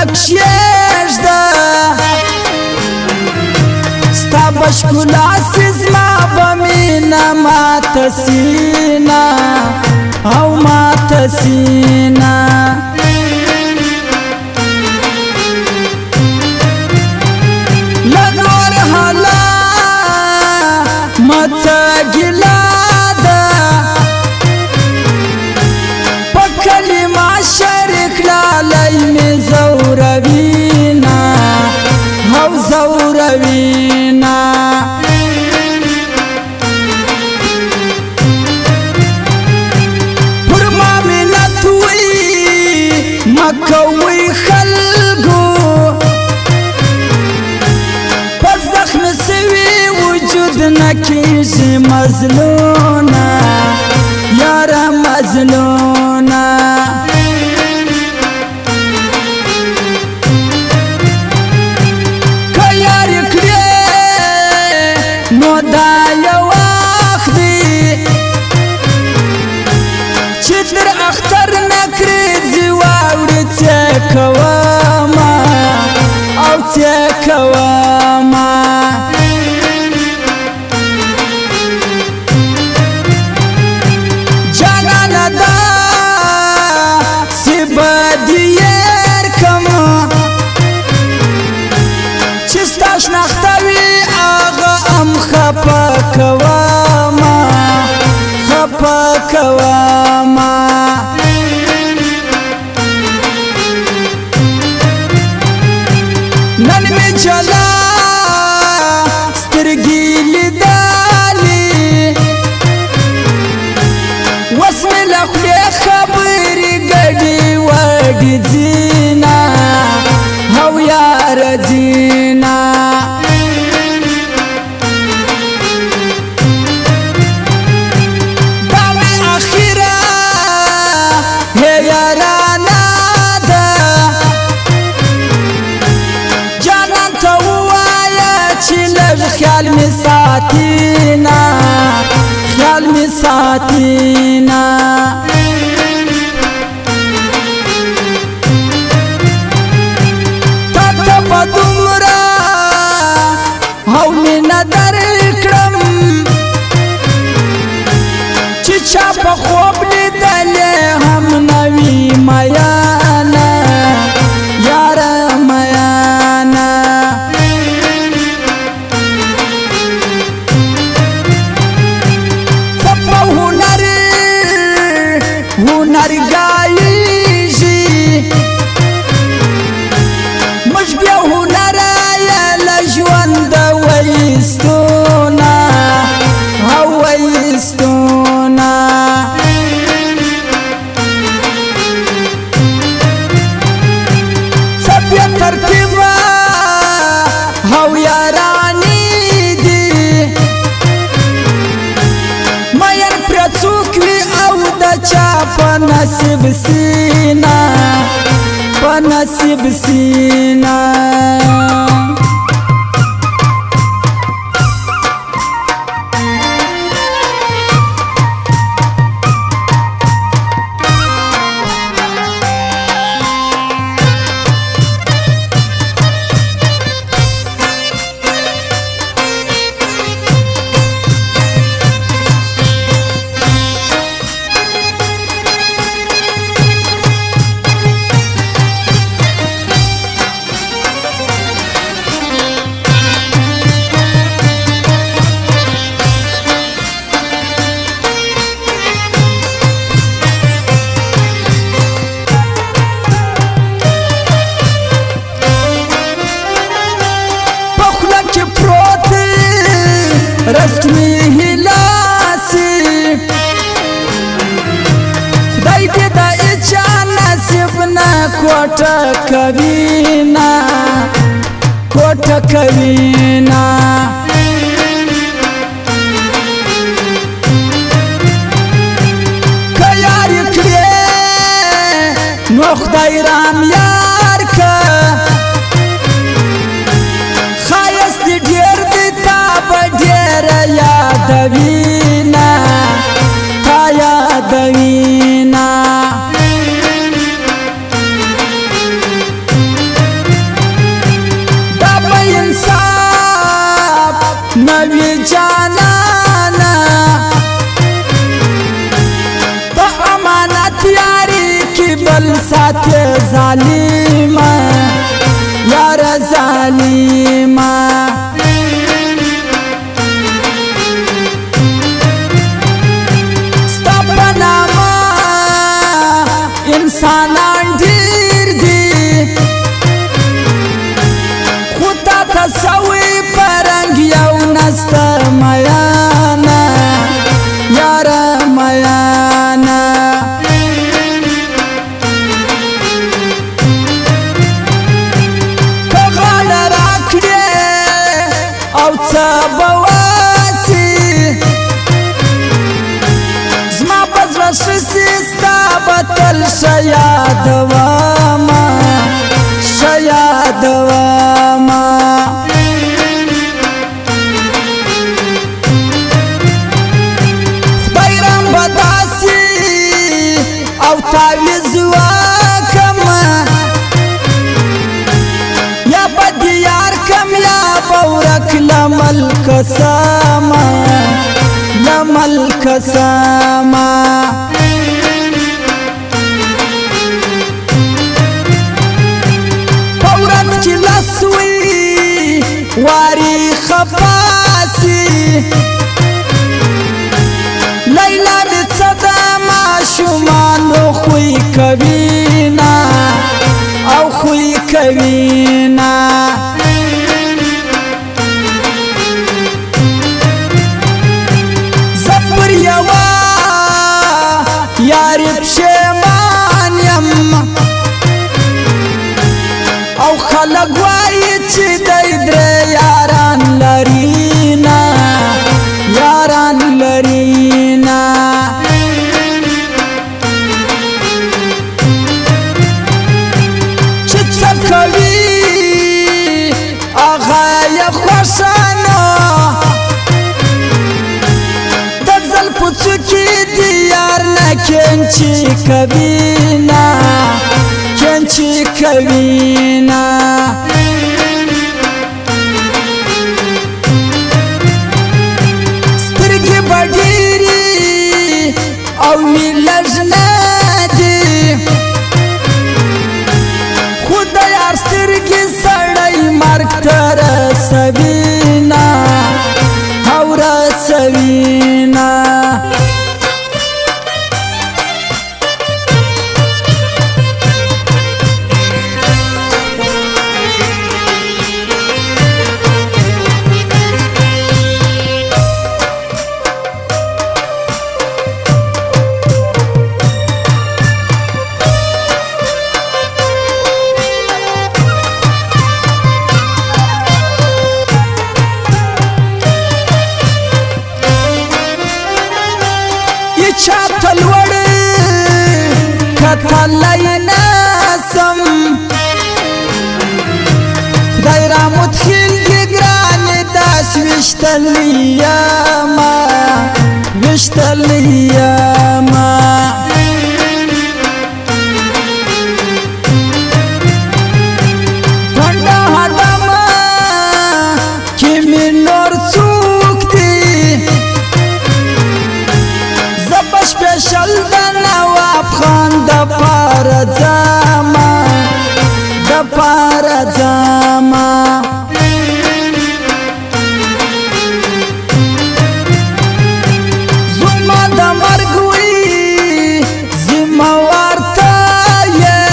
نکشیږده ستا بشکلا سزما بمینا ماته سینا او ماته سینا لنور حالا مته ګیله ده په کلمه شریک لالی مې زوروینا او زوروینا پر ما منت وی مکوی خلقو په زخم سوی وجود نکیږي مظلومه یاره مظلومه کوما او ته کوما جانا دا سبدیر کما چستاش نختوی آغا ام خپا کوما خپا کوما نن می چلا سترګې لیدلې وس مې له خولې خبرې ګډې وډې ځينا او یاره ځينا دا مې اخره هې یارانه خیال می ساتینا خیال می ساتینا تا ته په دومره او مینه درکړم چې چا په خوب لیدلې هم نه وي میانه یاره میانه هنرګایږي موږ بیا هنر یې له ژونده وایستونه او وایستونه څه بیا ترکیبه او یارانې دي مین پرې څوک وي او د چا په نصیب سینا په نصیب سینا رست می هلاسی خدای دې دا اچا نصیب نه کوټه کوینا کوټه کوینا که یار کړې نو خدای رام یار که خایست ډېر دې تا به ډېر یادوینا تا یادوینا ساتي ظالما یار ظالما ستا په نامه انسانان ډېر دي خو تا ته سوی په رنګ یو نسته میانه یاره میانه که غاړه راکړې او څه به واسي زما په زړه ښه سي ستا به تل ښه یادومه ښه یادومه خدای رام به داسې او تعویض وکړمه یا به دې یار کم یا به ورک له ملکه سمه له ملکه سمه په ورځ کې لس وي واري خفا سي لیلا مې څه د ماشومانو خوی کوینه او خوی کوینه زه پر یوه یارې پښېمان یم او خلک وایي چې دی درې یاران لري نه یاران لري نه چې څه کوي هغه یې خوښه نه د زلفو څوکې د یار نه کینچې کوي نه کینچې کوي نه سترګې به ډېرې او وي لږ نه دي خو د یار سترګې سړی مرګ ته رسوي نه او رسوي نه چاته لوړ کتلی نسم خدای را مدخل دی ګرانې داس ویشتلی یمه ویشتلی یمه ټنډه هډمه کې مې نور څوک دی سپیشل د نواب خان د پاره ځمه د پاره ځمه زما د مرګ وي ذمه ورته یې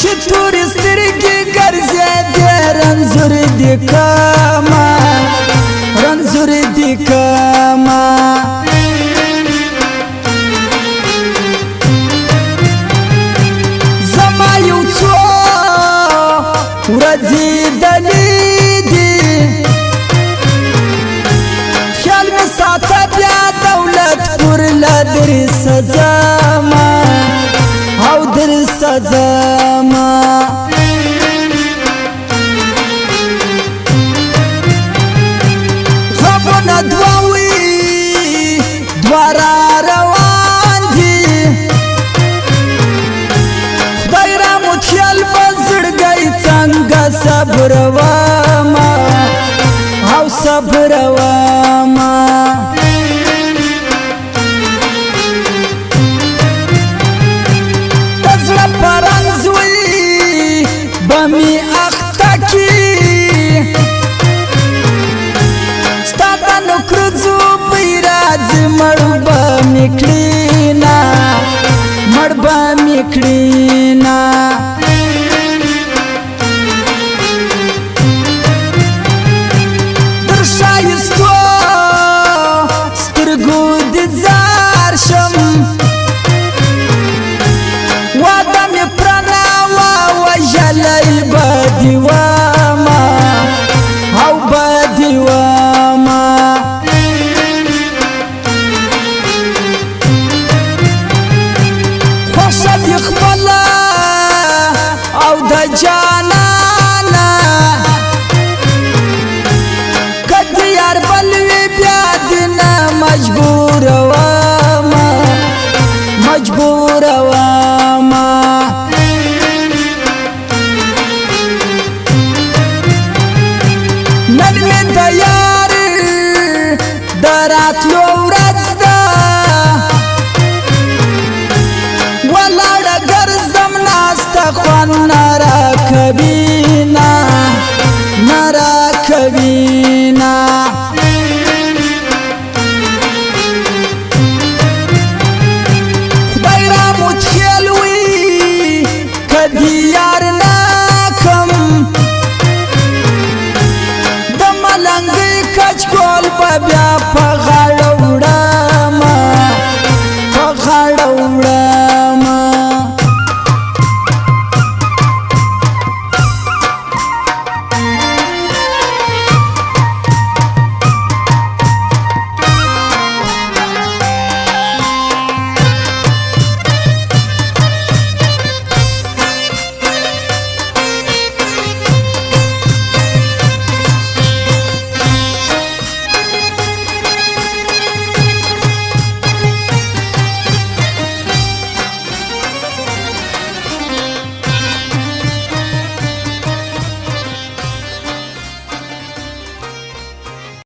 چې تورې سترګې ګرځېدې رنځور دې کمه رنځور دې کمه زما یو څو ورځې دلې دي خیال مې ساته بیا دولت پور له درسه ځمه او درسه ځمه غمونه دوه وي دوه را روان دي خدای را متخیل په زړګی څنګه صبرومه او صبرومه ورځ ده ولاړه ګرځم ناسته خوند نه راکوي